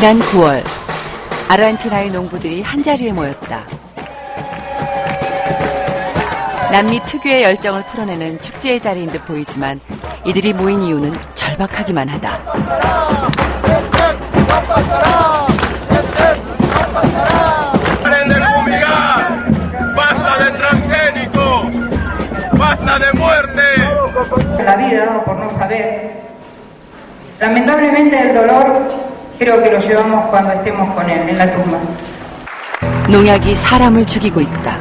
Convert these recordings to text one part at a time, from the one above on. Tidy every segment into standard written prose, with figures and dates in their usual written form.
지난 9월 아르헨티나의 농부들이 한자리에 모였다. 남미 특유의 열정을 풀어내는 축제의 자리인 듯 보이지만 이들이 모인 이유는 절박하기만 하다. La vida por no saber. Lamentablemente el dolor creo que lo llevamos cuando estemos con él en la tumba. 농약이 사람을 죽이고 있다.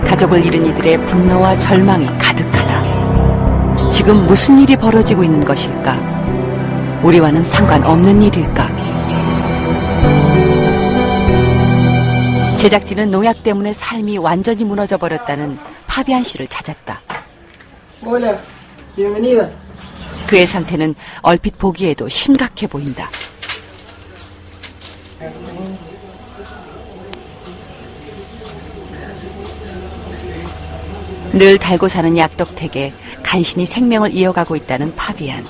가족을 잃은 이들의 분노와 절망이 가득하다. 지금 무슨 일이 벌어지고 있는 것일까? 우리와는 상관없는 일일까? 제작진은 농약 때문에 삶이 완전히 무너져 버렸다는 파비안 씨를 찾았다. Hola, bienvenidas. 그의 상태는 얼핏 보기에도 심각해 보인다. 늘 달고 사는 약독택에 간신히 생명을 이어가고 있다는 파비안.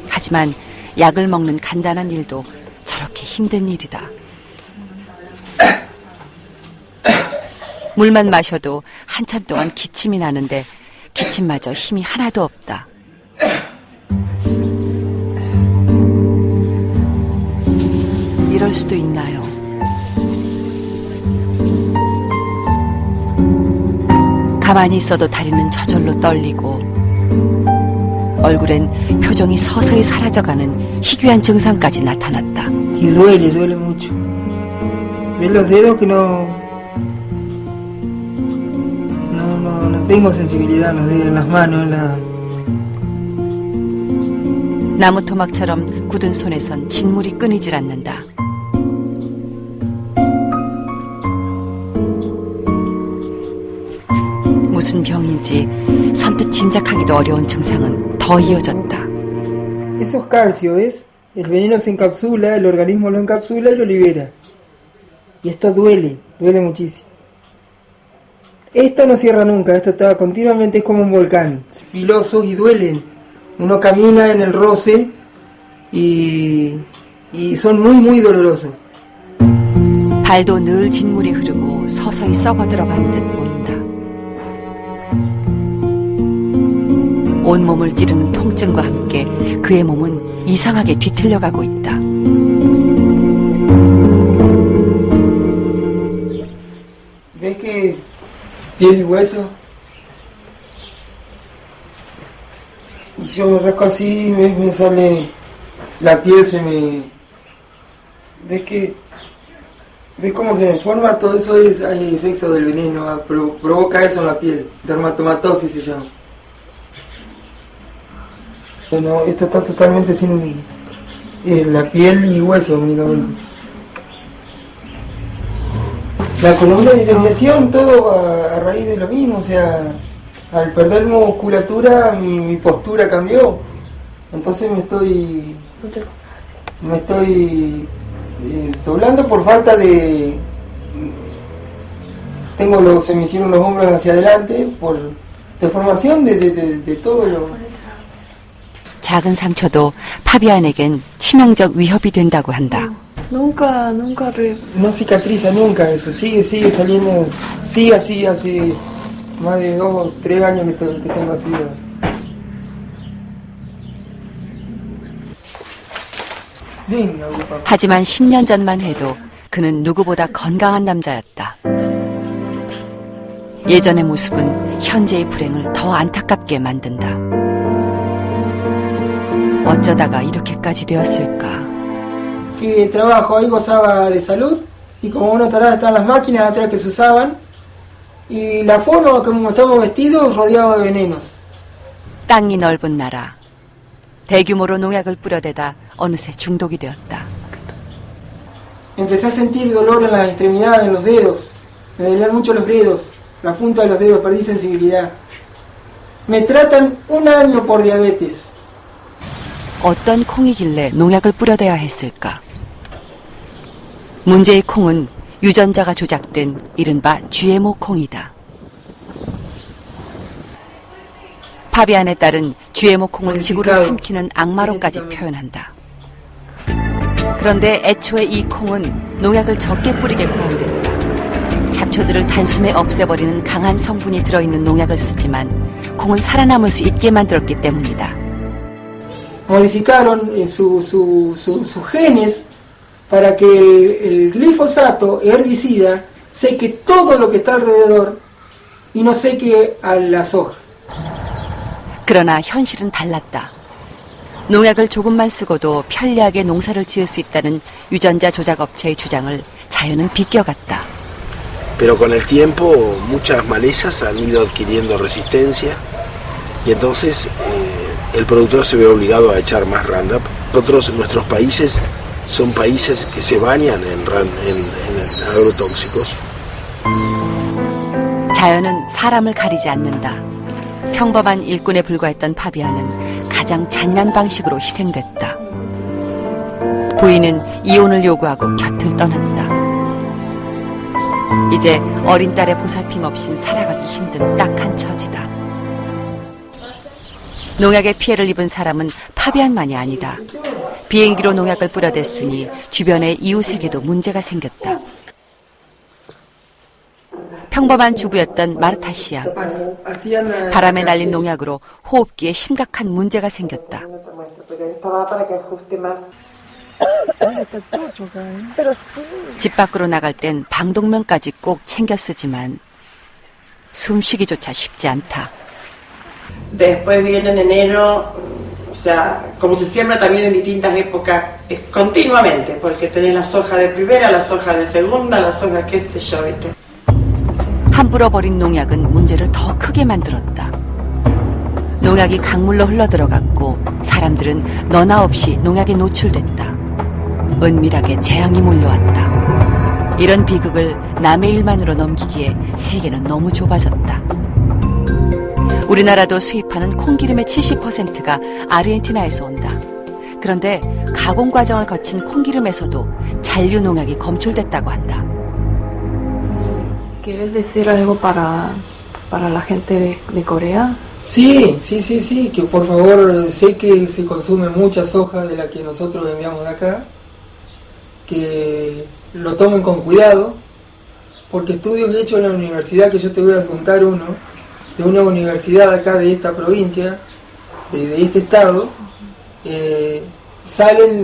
하지만 약을 먹는 간단한 일도 저렇게 힘든 일이다. 물만 마셔도 한참 동안 기침이 나는데 기침마저 힘이 하나도 없다. 이럴 수도 있나요? 가만히 있어도 다리는 저절로 떨리고 얼굴엔 표정이 서서히 사라져가는 희귀한 증상까지 나타났다. Y duele mucho. Ves los dedos que no tengo sensibilidad en los dedos, en las manos, en la... 나무 토막처럼 굳은 손에선 진물이 끊이질 않는다. 무슨 병인지 선뜻 짐작하기도 어려운 증상은 더 이어졌다. Eso es calcio, ¿ves? El veneno se encapsula, el organismo lo encapsula y lo libera. Y esto duele muchísimo. Esto no cierra nunca, esto está continuamente, es como un volcán. Filosos y duelen. Uno camina en el roce y son muy dolorosos. 발도 늘 진물이 흐르고 서서히 썩어 들어가는 듯 보인다. 온몸을 찌르는 통증과 함께 그의 몸은 이상하게 뒤틀려가고 있다. ¿Ves que piel y hueso? Y yo me rasco así, me sale la piel, ¿Ves cómo se me forma? Todo eso hay efecto del veneno, provoca eso en la piel, dermatomatosis se llama. Bueno, esto está totalmente sin la piel y hueso únicamente. La columna de desviación, todo a raíz de lo mismo, o sea, al perder musculatura mi postura cambió, entonces me estoy doblando por falta de... se me hicieron los hombros hacia adelante por deformación de todo lo... 작은 상처도 파비안에겐 치명적 위협이 된다고 한다. Nunca No cicatriza nunca eso, sigue saliendo, sigue así hace más de 2 o 3 años que tengo así. Venga, papá. 하지만 10년 전만 해도 그는 누구보다 건강한 남자였다. 예전의 모습은 현재의 불행을 더 안타깝게 만든다. 어쩌다가 이렇게까지 되었을까? Que trabajo ahí gozaba de salud y como uno atrás están las máquinas atrás que se usaban y la forma como estamos vestidos rodeados de venenos. 땅이 넓은 나라. 대규모로 농약을 뿌려대다 어느새 중독이 되었다. Empecé a sentir dolor en las extremidades, en los dedos. Me dolían mucho los dedos, la punta de los dedos, perdí sensibilidad. Me tratan 1 año por diabetes. 어떤 콩이길래 농약을 뿌려대야 했을까? 문제의 콩은 유전자가 조작된 이른바 GMO 콩이다. 파비안에 따른 GMO 콩을 지구를 삼키는 악마로까지 표현한다. 그런데 애초에 이 콩은 농약을 적게 뿌리게 고안됐다. 잡초들을 단숨에 없애버리는 강한 성분이 들어있는 농약을 쓰지만 콩은 살아남을 수 있게 만들었기 때문이다. Modificaron sus genes para que el glifosato herbicida seque todo lo que está alrededor y no seque a la soja. 그러나 현실은 달랐다. 농약을 조금만 쓰고도 편리하게 농사를 지을 수 있다는 유전자 조작 업체의 주장을 자연은 비껴갔다. Pero con el tiempo muchas malezas han ido adquiriendo resistencia y entonces el productor se ve obligado a echar más Roundup. Nuestros países son países que se bañan en agrotóxicos. 자연은 사람을 가리지 않는다. 평범한 일꾼에 불과했던 파비아는 가장 잔인한 방식으로 희생됐다. 부인은 이혼을 요구하고 곁을 떠났다. 이제 어린 딸의 보살핌 없인 살아가기 힘든 딱한 처지다. 농약의 피해를 입은 사람은 파비안만이 아니다. 비행기로 농약을 뿌려댔으니 주변의 이웃에게도 문제가 생겼다. 평범한 주부였던 마르타 씨야. 바람에 날린 농약으로 호흡기에 심각한 문제가 생겼다. 집 밖으로 나갈 땐 방독면까지 꼭 챙겨 쓰지만 숨쉬기조차 쉽지 않다. Después viene en enero, o sea, como se siembra también en distintas épocas, continuamente, porque tenés la soja de primera, la soja de segunda, la soja qué sé yo, ¿viste? 함부로 버린 농약은 문제를 더 크게 만들었다. 농약이 강물로 흘러들어갔고 사람들은 너나 없이 농약에 노출됐다. 은밀하게 재앙이 몰려왔다. 이런 비극을 남의 일만으로 넘기기에 세계는 너무 좁아졌다. 우리나라도 수입하는 콩기름의 70%가 아르헨티나에서 온다. 그런데 가공 과정을 거친 콩기름에서도 잔류 농약이 검출됐다고 한다. ¿Quieres decir algo para la gente de Corea? Sí, que por favor, sé que se consume mucha soja de la que nosotros enviamos de acá, que lo tomen con cuidado, porque estudios hechos en la universidad, que yo te voy a adjuntar uno, de una universidad acá de esta provincia, de este estado, salen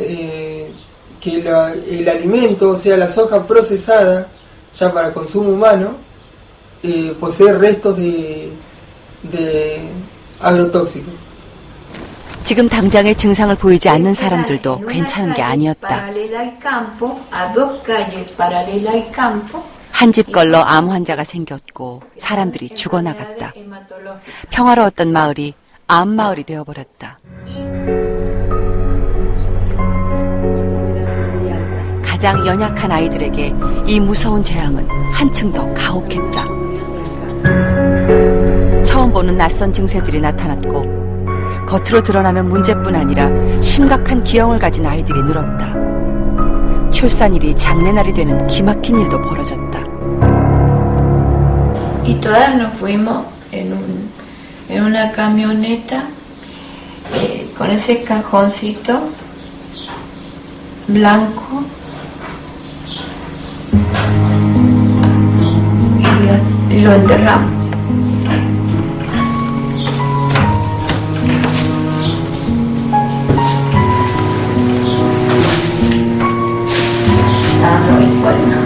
que el alimento, o sea la soja procesada, ya para consumo humano, posee restos de agrotóxicos. 지금 당장의 증상을 보이지 않는 사람들도 괜찮은 게 아니었다. 한 집 걸러 암 환자가 생겼고 사람들이 죽어나갔다. 평화로웠던 마을이 암 마을이 되어버렸다. 가장 연약한 아이들에게 이 무서운 재앙은 한층 더 가혹했다. 처음 보는 낯선 증세들이 나타났고 겉으로 드러나는 문제뿐 아니라 심각한 기형을 가진 아이들이 늘었다. 출산일이 장례날이 되는 기막힌 일도 벌어졌다. Y todas nos fuimos en una camioneta con ese cajoncito blanco y lo enterramos. Estaba muy bueno.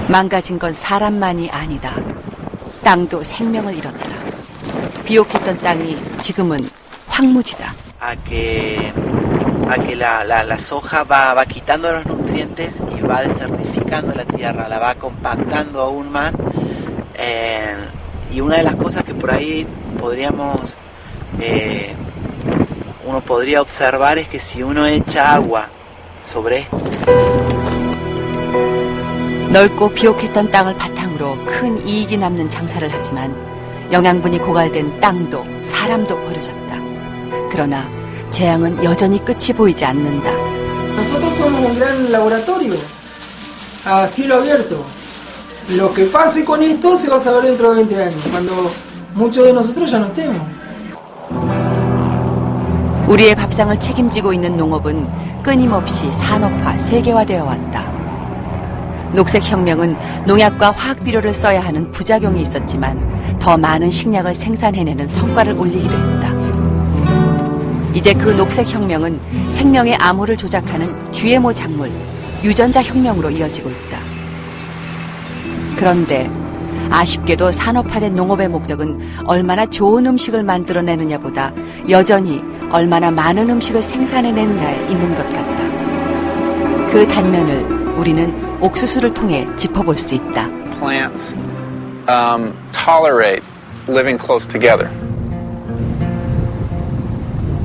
망가진 건 사람만이 아니다. 땅도 생명을 잃었다. 비옥했던 땅이 지금은 황무지다. A que la soja va quitando los nutrientes y va desertificando la tierra, la va compactando aún más. Y una de las cosas que por ahí uno podría observar es que si uno echa agua sobre esto. 넓고 비옥했던 땅을 바탕으로 큰 이익이 남는 장사를 하지만 영양분이 고갈된 땅도 사람도 버려졌다. 그러나 재앙은 여전히 끝이 보이지 않는다. Nosotros somos un gran laboratorio a cielo abierto. Lo que pase con esto se va a saber dentro de 20 años, cuando muchos de nosotros ya no estemos. 우리의 밥상을 책임지고 있는 농업은 끊임없이 산업화, 세계화되어 왔다. 녹색혁명은 농약과 화학비료를 써야 하는 부작용이 있었지만 더 많은 식량을 생산해내는 성과를 올리기도 했다. 이제 그 녹색혁명은 생명의 암호를 조작하는 GMO 작물, 유전자 혁명으로 이어지고 있다. 그런데 아쉽게도 산업화된 농업의 목적은 얼마나 좋은 음식을 만들어내느냐보다 여전히 얼마나 많은 음식을 생산해내느냐에 있는 것 같다. 그 단면을 우리는 옥수수를 통해 짚어볼 수 있다. Plants tolerate living close together.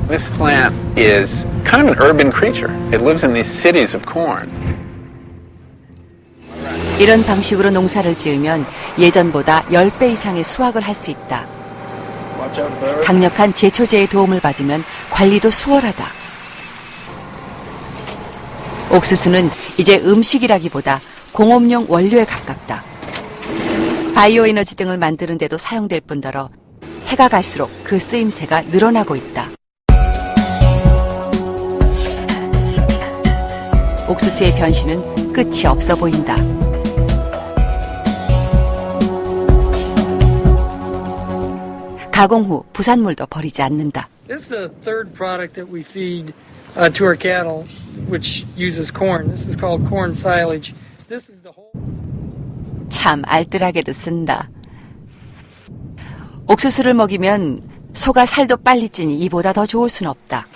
This plant is kind of an urban creature. It lives in these cities of corn. 이런 방식으로 농사를 지으면 예전보다 10배 이상의 수확을 할 수 있다. 강력한 제초제의 도움을 받으면 관리도 수월하다. 옥수수는 이제 음식이라기보다 공업용 원료에 가깝다. 바이오 에너지 등을 만드는 데도 사용될 뿐더러 해가 갈수록 그 쓰임새가 늘어나고 있다. 옥수수의 변신은 끝이 없어 보인다. 가공 후 부산물도 버리지 않는다. This is the third product that we feed to our cattle, which uses corn. This is called corn silage. This is the whole. 참 알뜰하게도 쓴다. 옥수수를 먹이면 소가 살도 빨리 찌니 이보다 더 좋을 순 없다.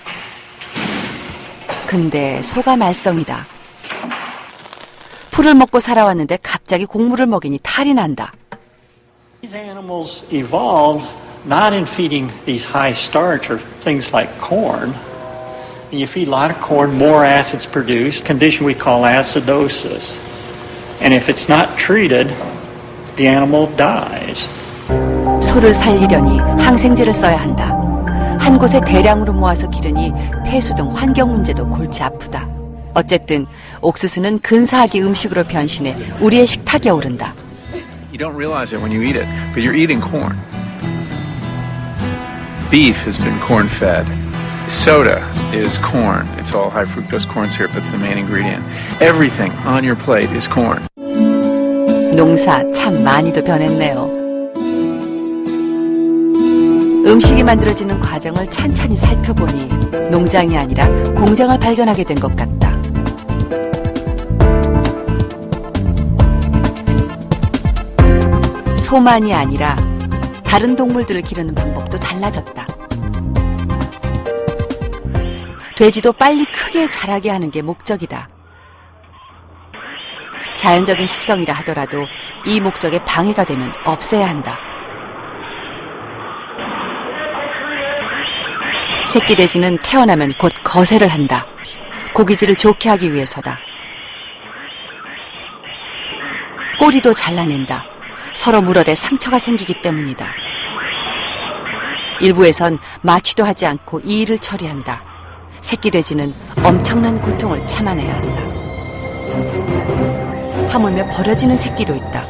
근데 소가 말썽이다. 풀을 먹고 살아왔는데 갑자기 곡물을 먹이니 탈이 난다. These animals evolved not in feeding these high starch or things like corn. And you feed a lot of corn, more acid's produced, condition we call acidosis. And if it's not treated, the animal dies. 소를 살리려니 항생제를 써야 한다. 한 곳에 대량으로 모아서 기르니 폐수 등 환경 문제도 골치 아프다. 어쨌든 옥수수는 근사하게 음식으로 변신해 우리의 식탁에 오른다. You don't realize it when you eat it, but you're eating corn. Beef has been corn-fed. Soda is corn. It's all high fructose corn syrup. That's the main ingredient. Everything on your plate is corn. 농사 참 많이도 변했네요. 음식이 만들어지는 과정을 찬찬히 살펴보니 농장이 아니라 공장을 발견하게 된 것 같다. 소만이 아니라 다른 동물들을 기르는 방법도 달라졌다. 돼지도 빨리 크게 자라게 하는 게 목적이다. 자연적인 습성이라 하더라도 이 목적에 방해가 되면 없애야 한다. 새끼 돼지는 태어나면 곧 거세를 한다. 고기질을 좋게 하기 위해서다. 꼬리도 잘라낸다. 서로 물어대 상처가 생기기 때문이다. 일부에선 마취도 하지 않고 이 일을 처리한다. 새끼 돼지는 엄청난 고통을 참아내야 한다. 하물며 버려지는 새끼도 있다.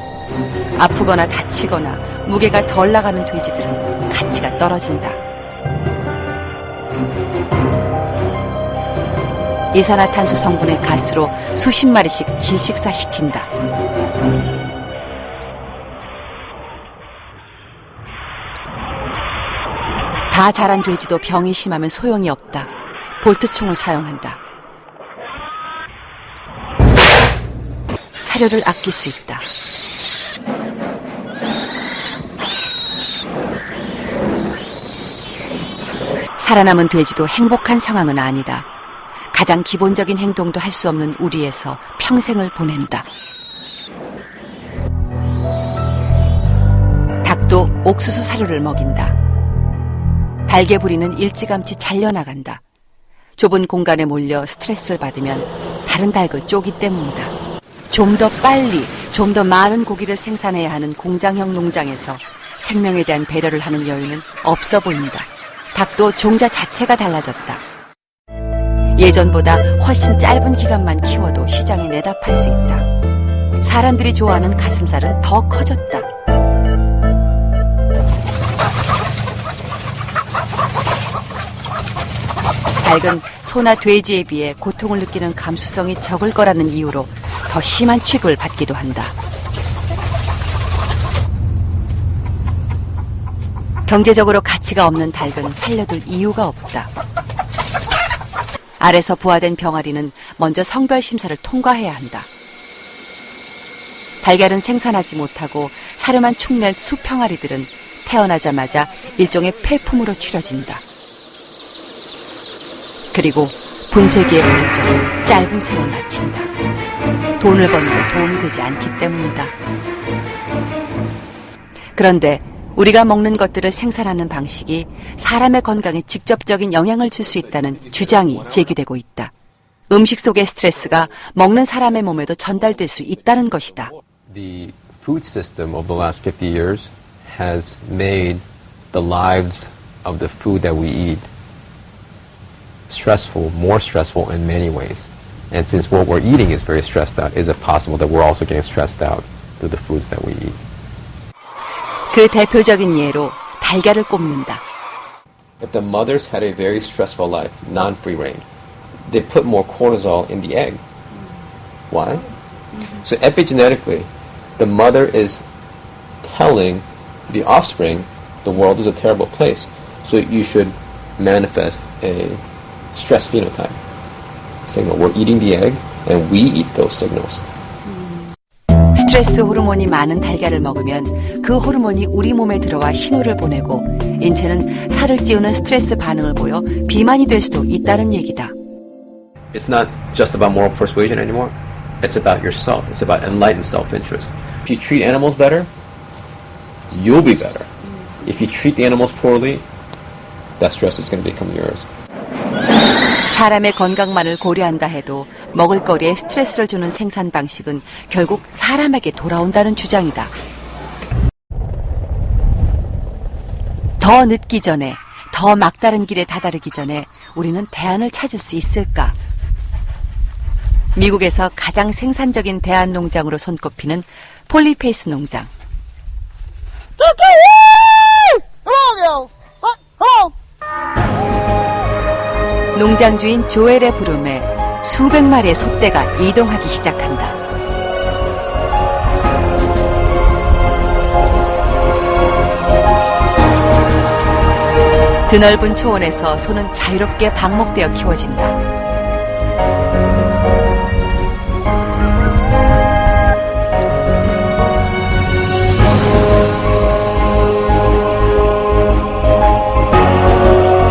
아프거나 다치거나 무게가 덜 나가는 돼지들은 가치가 떨어진다. 이산화탄소 성분의 가스로 수십 마리씩 질식사시킨다. 다 자란 돼지도 병이 심하면 소용이 없다. 볼트총을 사용한다. 사료를 아낄 수 있다. 살아남은 돼지도 행복한 상황은 아니다. 가장 기본적인 행동도 할 수 없는 우리에서 평생을 보낸다. 닭도 옥수수 사료를 먹인다. 달개 부리는 일찌감치 잘려나간다. 좁은 공간에 몰려 스트레스를 받으면 다른 닭을 쪼기 때문이다. 좀 더 빨리, 좀 더 많은 고기를 생산해야 하는 공장형 농장에서 생명에 대한 배려를 하는 여유는 없어 보인다. 닭도 종자 자체가 달라졌다. 예전보다 훨씬 짧은 기간만 키워도 시장에 내다 팔 수 있다. 사람들이 좋아하는 가슴살은 더 커졌다. 닭은 소나 돼지에 비해 고통을 느끼는 감수성이 적을 거라는 이유로 더 심한 취급을 받기도 한다. 경제적으로 가치가 없는 닭은 살려둘 이유가 없다. 알에서 부화된 병아리는 먼저 성별 심사를 통과해야 한다. 달걀은 생산하지 못하고 사료만 축낼 수평아리들은 태어나자마자 일종의 폐품으로 추려진다. 그리고 분쇄기에 올려져 짧은 생을 마친다. 돈을 버는 데 도움이 되지 않기 때문이다. 그런데 우리가 먹는 것들을 생산하는 방식이 사람의 건강에 직접적인 영향을 줄 수 있다는 주장이 제기되고 있다. 음식 속의 스트레스가 먹는 사람의 몸에도 전달될 수 있다는 것이다. The food system of the last 50 years has made the lives of the food that we eat stressful, more stressful in many ways. And since what we're eating is very stressed out, is it possible that we're also getting stressed out through the foods that we eat? 그 대표적인 예로 달걀을 꼽는다. If the mothers had a very stressful life, non-free range, they put more cortisol in the egg. Why? So epigenetically, the mother is telling the offspring the world is a terrible place. So you should manifest a stress phenotype. Signal, we're eating the egg and we eat those signals. 스트레스 호르몬이 많은 달걀을 먹으면 그 호르몬이 우리 몸에 들어와 신호를 보내고 인체는 살을 찌우는 스트레스 반응을 보여 비만이 될 수도 있다는 얘기다. It's not just about moral persuasion anymore. It's about yourself. It's about enlightened self-interest. If you treat animals better, you'll be better. If you treat the animals poorly, that stress is going to become yours. 사람의 건강만을 고려한다 해도 먹을거리에 스트레스를 주는 생산 방식은 결국 사람에게 돌아온다는 주장이다. 더 늦기 전에, 더 막다른 길에 다다르기 전에 우리는 대안을 찾을 수 있을까? 미국에서 가장 생산적인 대안 농장으로 손꼽히는 폴리페이스 농장. 농장 주인 조엘의 부름에 수백 마리의 소떼가 이동하기 시작한다. 드넓은 초원에서 소는 자유롭게 방목되어 키워진다.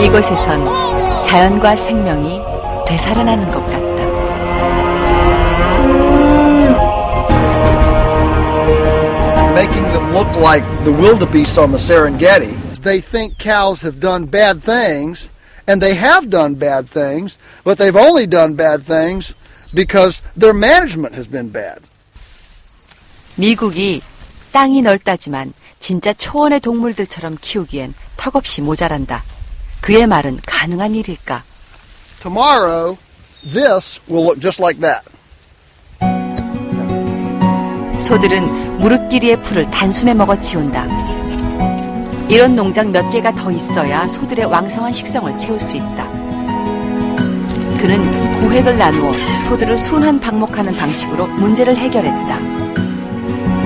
이곳에선 자연과 생명이 되살아나는 것 같다. Making them look like the wildebeest on the Serengeti. They think cows have done bad things, and they have done bad things, but they've only done bad things because their management has been bad. 미국이 땅이 넓다지만 진짜 초원의 동물들처럼 키우기엔 턱없이 모자란다. 그의 말은 가능한 일일까? Tomorrow, this will look just like that. 소들은 무릎 길이의 풀을 단숨에 먹어 치운다. 이런 농장 몇 개가 더 있어야 소들의 왕성한 식성을 채울 수 있다. 그는 구획을 나누어 소들을 순환 방목하는 방식으로 문제를 해결했다.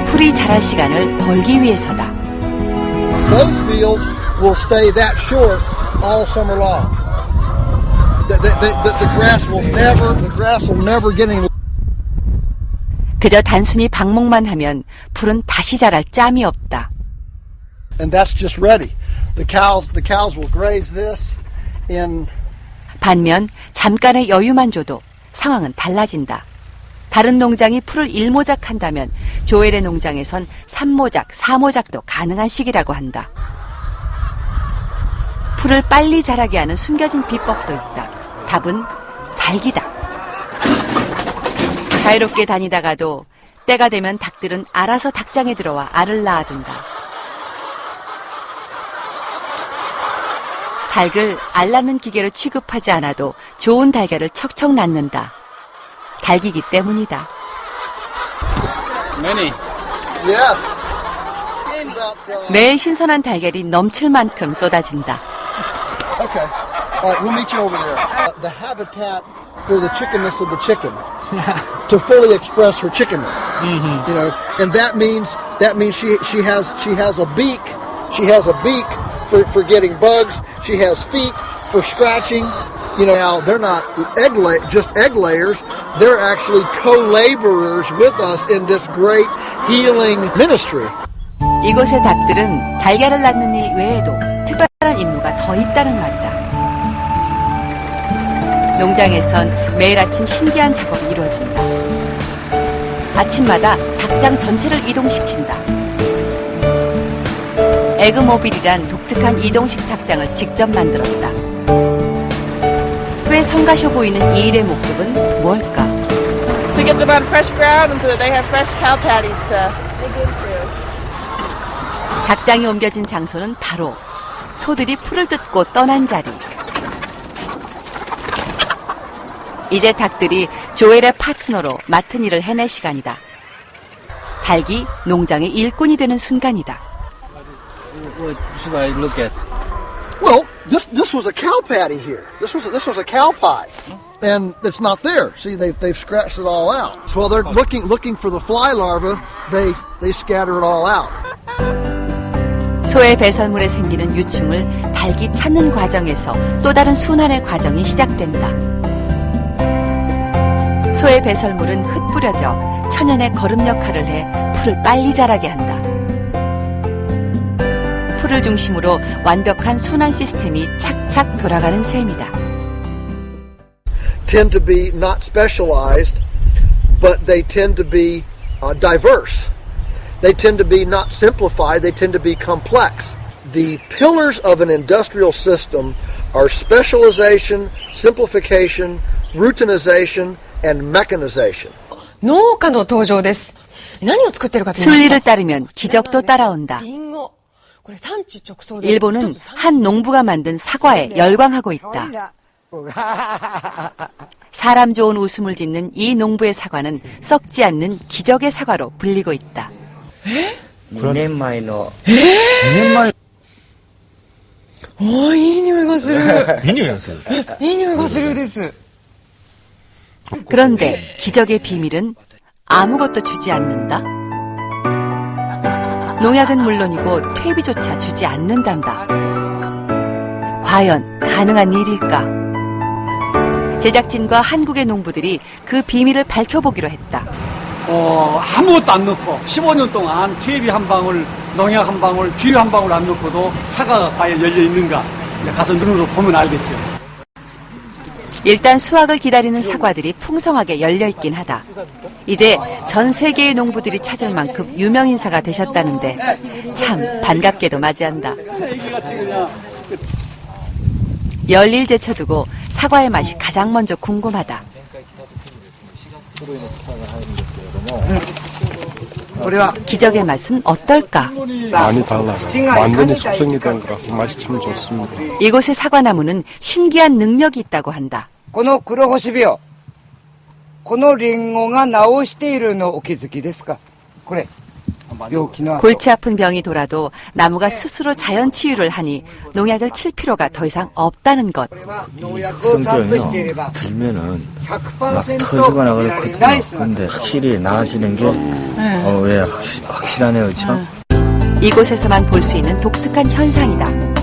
풀이 자랄 시간을 벌기 위해서다. Those fields will stay that short all summer long. The grass will never get any. 그저 단순히 방목만 하면 풀은 다시 자랄 짬이 없다. And that's just ready. The cows will graze this in. 반면 잠깐의 여유만 줘도 상황은 달라진다. 다른 농장이 풀을 1모작한다면 조엘의 농장에선 3모작, 4모작도 가능한 시기라고 한다. 풀을 빨리 자라게 하는 숨겨진 비법도 있다. 답은 닭이다. 자유롭게 다니다가도 때가 되면 닭들은 알아서 닭장에 들어와 알을 낳아둔다. 닭을 알 낳는 기계로 취급하지 않아도 좋은 달걀을 척척 낳는다. 닭이기 때문이다. Many. Yes. 매일 신선한 달걀이 넘칠 만큼 쏟아진다. Okay. All right, we'll meet you over there. The habitat for the chickenness of the chicken, to fully express her chickenness. You know, and that means she has a beak. She has a beak for getting bugs. She has feet for scratching. You know, now they're not just egg layers. They're actually co-laborers with us in this great healing ministry. 이곳의 닭들은 달걀을 낳는 일 외에도 특별한 임무가 더 있다는 말이다. 농장에선 매일 아침 신기한 작업이 이루어진다. 아침마다 닭장 전체를 이동시킨다. 에그모빌이란 독특한 이동식 닭장을 직접 만들었다. 꽤 성가셔 보이는 이 일의 목적은 뭘까? To get them on fresh ground and so that they have fresh cow patties to dig into. 닭장이 옮겨진 장소는 바로 소들이 풀을 뜯고 떠난 자리. 이제 닭들이 조엘의 파트너로 맡은 일을 해낼 시간이다. 닭이 농장의 일꾼이 되는 순간이다. What should I look at? Well, this was a cow patty here. This was a cow pie, and it's not there. See, they've scratched it all out. So while they're looking for the fly larvae, they scatter it all out. 소의 배설물에 생기는 유충을 닭이 찾는 과정에서 또 다른 순환의 과정이 시작된다. 소의 배설물은 흩뿌려져 천연의 거름 역할을 해 풀을 빨리 자라게 한다. 풀을 중심으로 완벽한 순환 시스템이 착착 돌아가는 셈이다. Tend to be not specialized, but they tend to be diverse. They tend to be not simplified, they tend to be complex. The pillars of an industrial system are specialization, simplification, routinization, and mechanization. 農家の登場です。何を作ってるかと言いますと 순리를 따르면 기적도 따라온다. 일본은 한 농부가 만든 사과에 열광하고 있다. 사람 좋은 웃음을 짓는 이 농부의 사과는 썩지 않는 기적의 사과로 불리고 있다. 2年前の。いい匂いがする。いい匂いがする。いい匂いがするです。 그런데 기적의 비밀은 아무것도 주지 않는다. 농약은 물론이고 퇴비조차 주지 않는단다. 과연 가능한 일일까? 제작진과 한국의 농부들이 그 비밀을 밝혀보기로 했다. 아무것도 안 넣고 15년 동안 퇴비 한 방울, 농약 한 방울, 비료 한 방울 안 넣고도 사과가 과연 열려 있는가 가서 눈으로 보면 알겠죠. 일단 수확을 기다리는 사과들이 풍성하게 열려있긴 하다. 이제 전 세계의 농부들이 찾을 만큼 유명인사가 되셨다는데 참 반갑게도 맞이한다. 열일 제쳐두고 사과의 맛이 가장 먼저 궁금하다. 기적의 맛은 어떨까? 많이 달라요. 완전히 숙성이 된 거라 맛이 참 좋습니다. 이곳의 사과나무는 신기한 능력이 있다고 한다. この黒星病、このリンゴが治しているのお気づきですか？これ。 골치 아픈 병이 돌아도 나무가 스스로 자연 치유를 하니 농약을 칠 필요가 더 이상 없다는 것. 성병이요. 들면은 막 터지거나 그렇거든요. 근데 확실히 나아지는 게 왜 확실하네요, 참. 이곳에서만 볼 수 있는 독특한 현상이다.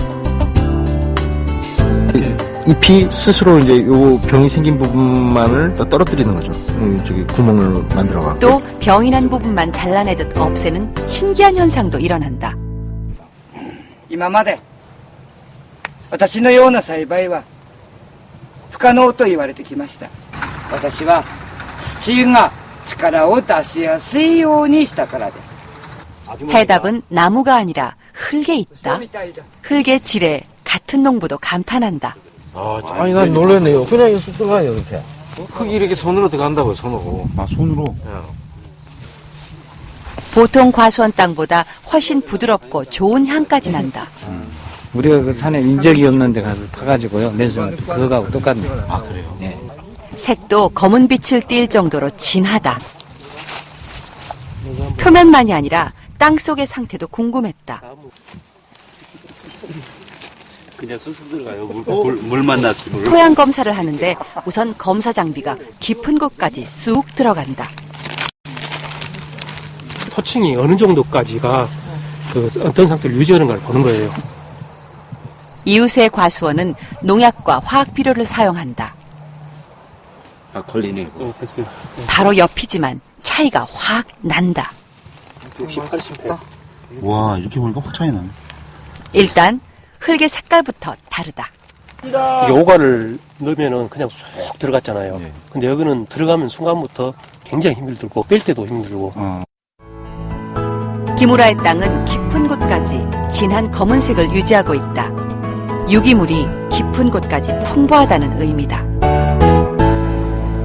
잎이 스스로 이제 요 병이 생긴 부분만을 떨어뜨리는 거죠. 저기 구멍을 만들어갖고. 또 병이 난 부분만 잘라내듯 없애는 신기한 현상도 일어난다. 今まで私のような栽培は不可能と言われてきました。私は土が力を出しやすいようにしたからです。 해답은 나무가 아니라 흙에 있다. 흙의 질에 같은 농부도 감탄한다. 아니 난 놀랐네요. 그냥 이렇게 들어가요 이렇게. 흙이 이렇게 손으로 들어간다고요, 손으로. 손으로? 보통 과수원 땅보다 훨씬 부드럽고 좋은 향까지 난다. 우리가 그 산에 인적이 없는 데 가서 파가지고요. 내주면 그거하고 똑같네요. 아, 그래요? 네. 색도 검은 빛을 띌 정도로 진하다. 표면만이 아니라 땅 속의 상태도 궁금했다. 그냥 술술 들어가요. 물 만났지. 물. 토양 검사를 하는데 우선 검사 장비가 깊은 곳까지 쑥 들어간다. 토층이 어느 정도까지가 어떤 상태를 유지하는 걸 보는 거예요. 이웃의 과수원은 농약과 화학 비료를 사용한다. 걸리네. 바로 옆이지만 차이가 확 난다. 60, 80회. 와, 이렇게 보니까 확 차이 나네. 일단 흙의 색깔부터 다르다. 이게 오가를 넣으면은 그냥 쑥 들어갔잖아요. 근데 여기는 들어가면 순간부터 굉장히 힘들고 뺄 때도 힘들고. 기무라의 땅은 깊은 곳까지 진한 검은색을 유지하고 있다. 유기물이 깊은 곳까지 풍부하다는 의미다.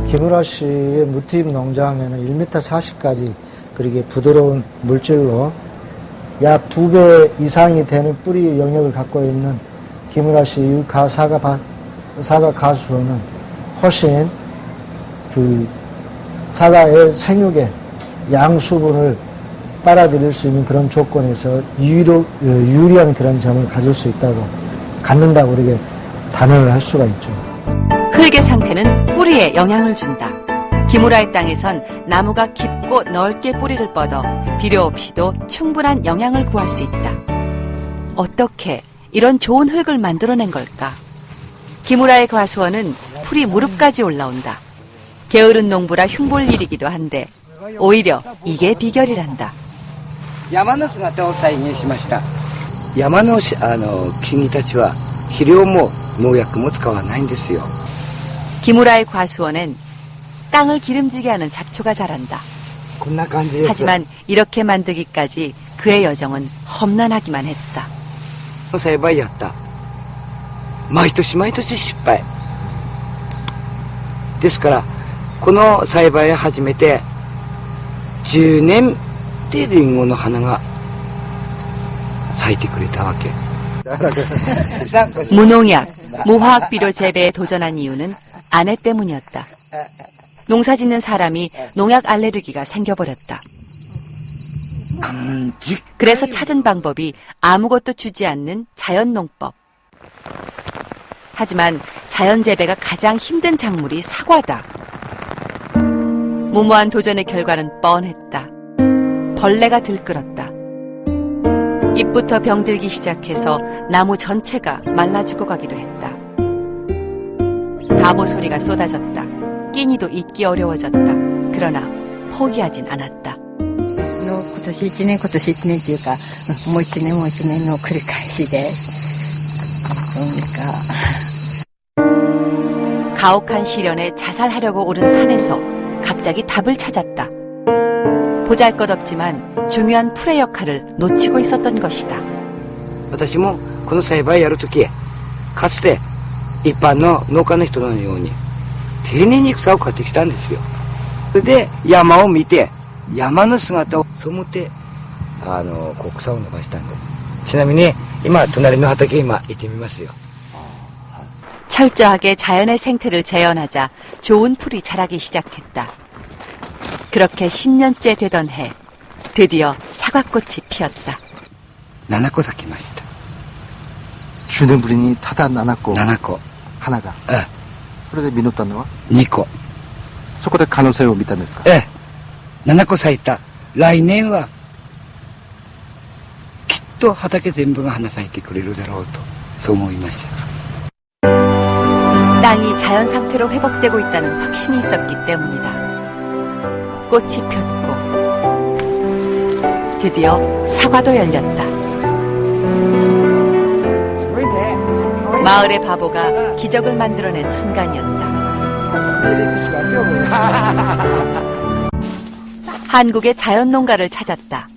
기무라 씨의 무트입 농장에는 1m 40까지 그렇게 부드러운 물질로 약 2배 이상이 되는 뿌리 영역을 갖고 있는 기무라 씨의 사과 가수원은 훨씬 그 사과의 생육의 양수분을 빨아들일 수 있는 그런 조건에서 유리한 그런 점을 갖는다고 이렇게 단언을 할 수가 있죠. 흙의 상태는 뿌리에 영향을 준다. 기무라의 땅에선 나무가 깊고 넓게 뿌리를 뻗어 비료 없이도 충분한 영양을 구할 수 있다. 어떻게 이런 좋은 흙을 만들어낸 걸까? 기무라의 과수원은 풀이 무릎까지 올라온다. 게으른 농부라 흉볼 일이기도 한데 오히려 이게 비결이란다. 山の姿を再現しました。山の木々たちは肥料も農薬も使わないんですよ。 기무라의 과수원엔 땅을 기름지게 하는 잡초가 자란다. 하지만 이렇게 만들기까지 그의 여정은 험난하기만 했다. 栽培やった。毎年毎年失敗。ですからこの栽培を始めて10年でリンゴの花が咲いてくれたわけ。 무농약, 무화학 비료 재배에 도전한 이유는 아내 때문이었다. 농사 짓는 사람이 농약 알레르기가 생겨버렸다. 그래서 찾은 방법이 아무것도 주지 않는 자연농법. 하지만 자연 재배가 가장 힘든 작물이 사과다. 무모한 도전의 결과는 뻔했다. 벌레가 들끓었다. 잎부터 병들기 시작해서 나무 전체가 말라 죽어가기도 했다. 바보 소리가 쏟아졌다. 끼니도 잊기 어려워졌다. 그러나 포기하진 않았다. 今年1年っていうかもう1年の繰り返しで 가혹한 시련에 자살하려고 오른 산에서 갑자기 답을 찾았다. 보잘것없지만 중요한 풀의 역할을 놓치고 있었던 것이다. 私もこの栽培やるときかつて一般の農家の人のように丁寧に草を刈ってきたんですよ。それで山を見て山の姿をそう思って草を伸ばしたんです。ちなみに今隣の畑今行ってみますよ。 철저하게 자연의 생태를 재현하자 좋은 풀이 자라기 시작했다. 그렇게 10년째 되던 해 드디어 사과꽃이 피었다. 7個咲きました。 주는 불인이 타다 7個 7個 하나가.それで実ったのは 2個。そこで可能性を見たんですか？ 7個咲いた。来年はきっと畑全部が花咲いてくれるだろうとそう思いました。 땅이 자연 상태로 회복되고 있다는 확신이 있었기 때문이다. 꽃이 폈고 드디어 사과도 열렸다. 마을의 바보가 기적을 만들어낸 순간이었다. 한국의 자연 농가를 찾았다.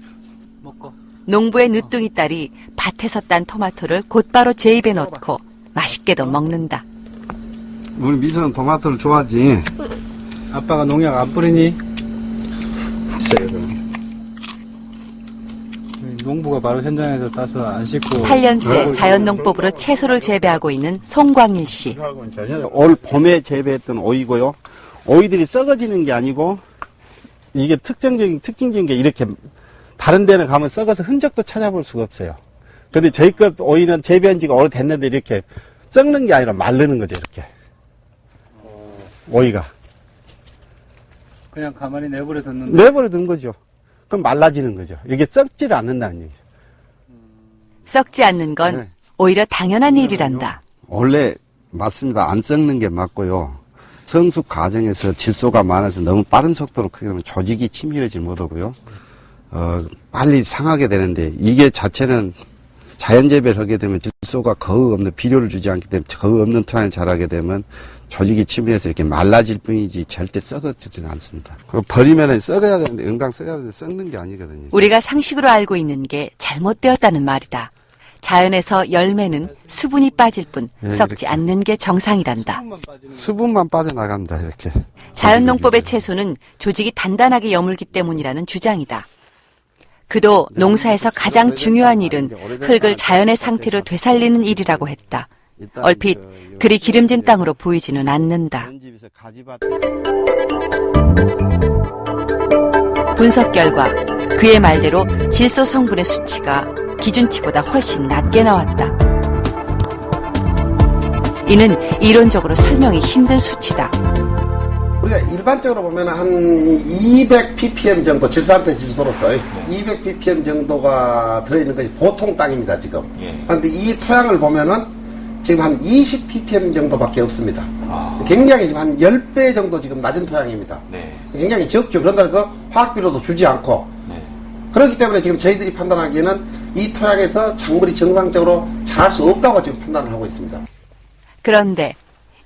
농부의 늦둥이 딸이 밭에서 딴 토마토를 곧바로 제 입에 넣고 맛있게도 먹는다. 우리 미소는 토마토를 좋아하지. 아빠가 농약 안 뿌리니? 농부가 바로 현장에서 따서 안 씻고 8년째 자연농법으로 채소를 재배하고 있는 송광일 씨. 올 봄에 재배했던 오이고요. 오이들이 썩어지는 게 아니고 이게 특징적인 게 이렇게 다른 데는 가면 썩어서 흔적도 찾아볼 수가 없어요. 근데 저희 것 오이는 재배한 지가 오래됐는데 이렇게 썩는 게 아니라 마르는 거죠, 이렇게. 오이가. 그냥 가만히 내버려 뒀는데. 내버려 둔 거죠. 그럼 말라지는 거죠. 이게 썩지를 않는다는 얘기죠. 썩지 않는 건 네. 오히려 당연한 일이란다. 원래 맞습니다. 안 썩는 게 맞고요. 성숙 과정에서 질소가 많아서 너무 빠른 속도로 크게 되면 조직이 치밀어지지 못하고요. 빨리 상하게 되는데 이게 자체는 자연 재배를 하게 되면 질소가 거의 없는 비료를 주지 않기 때문에 거의 없는 토양에 자라게 되면 조직이 침해해서 이렇게 말라질 뿐이지 절대 썩어지지는 않습니다. 그거 버리면은 썩어야 되는데 은강 썩어야 되는데 썩는 게 아니거든요. 우리가 상식으로 알고 있는 게 잘못되었다는 말이다. 자연에서 열매는 수분이 빠질 뿐 썩지 않는 게 정상이란다. 수분만 빠져나간다 이렇게. 자연농법의 채소는 조직이 단단하게 여물기 때문이라는 주장이다. 그도 농사에서 가장 중요한 일은 흙을 자연의 상태로 되살리는 일이라고 했다. 얼핏 그리 기름진 땅으로 보이지는 않는다. 분석 결과 그의 말대로 질소 성분의 수치가 기준치보다 훨씬 낮게 나왔다. 이는 이론적으로 설명이 힘든 수치다. 우리가 일반적으로 보면 한 200 ppm 정도, 질산태 질소로서 200 ppm 정도가 들어있는 것이 보통 땅입니다, 지금. 그런데 이 토양을 보면은 지금 한 20 ppm 정도밖에 없습니다. 굉장히 지금 한 10배 정도 지금 낮은 토양입니다. 굉장히 적죠. 그런다 해서 화학비료도 주지 않고. 그렇기 때문에 지금 저희들이 판단하기에는 이 토양에서 작물이 정상적으로 자랄 수 없다고 지금 판단을 하고 있습니다. 그런데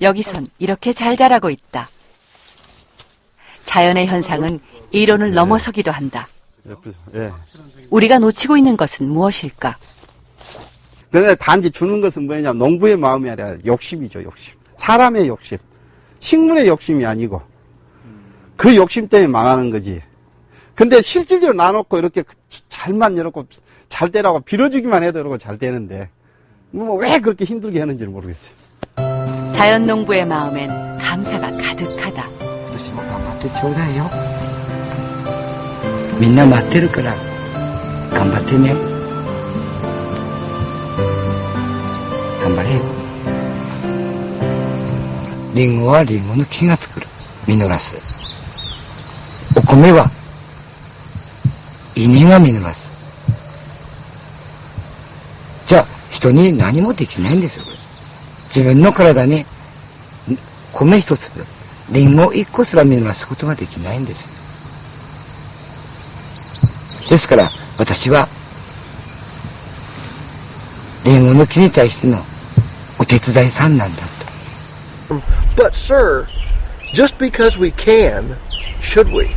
여기선 이렇게 잘 자라고 있다. 자연의 현상은 이론을 넘어서기도 한다. 예. 우리가 놓치고 있는 것은 무엇일까? 그런데 단지 주는 것은 뭐냐면 농부의 마음이 아니라 욕심이죠, 욕심. 사람의 욕심. 식물의 욕심이 아니고 그 욕심 때문에 망하는 거지. 근데 실질적으로 나눠놓고 이렇게 잘만 이렇게 잘 되라고 빌어주기만 해도 이러고 잘 되는데 왜 그렇게 힘들게 하는지를 모르겠어요. 자연농부의 마음엔 감사가 가득하다. 待ってちょうだいよ。みんな待ってるから頑張ってね。頑張れよ。リンゴはリンゴの木が作る。実らす。お米は稲が実らす。じゃあ人に何もできないんですよ。自分の体に米一粒。リンゴ一個すら実らすことができないんです。ですから私はリンゴの木に対してのお手伝いさんなんだと。 But sir, just because we can, should we?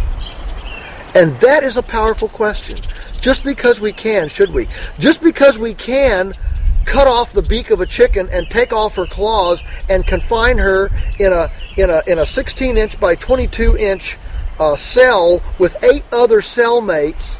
And that is a powerful question. Just because we can, should we? Just because we can cut off the beak of a chicken and take off her claws and confine her in a 16-inch by 22-inch cell with 8 other cellmates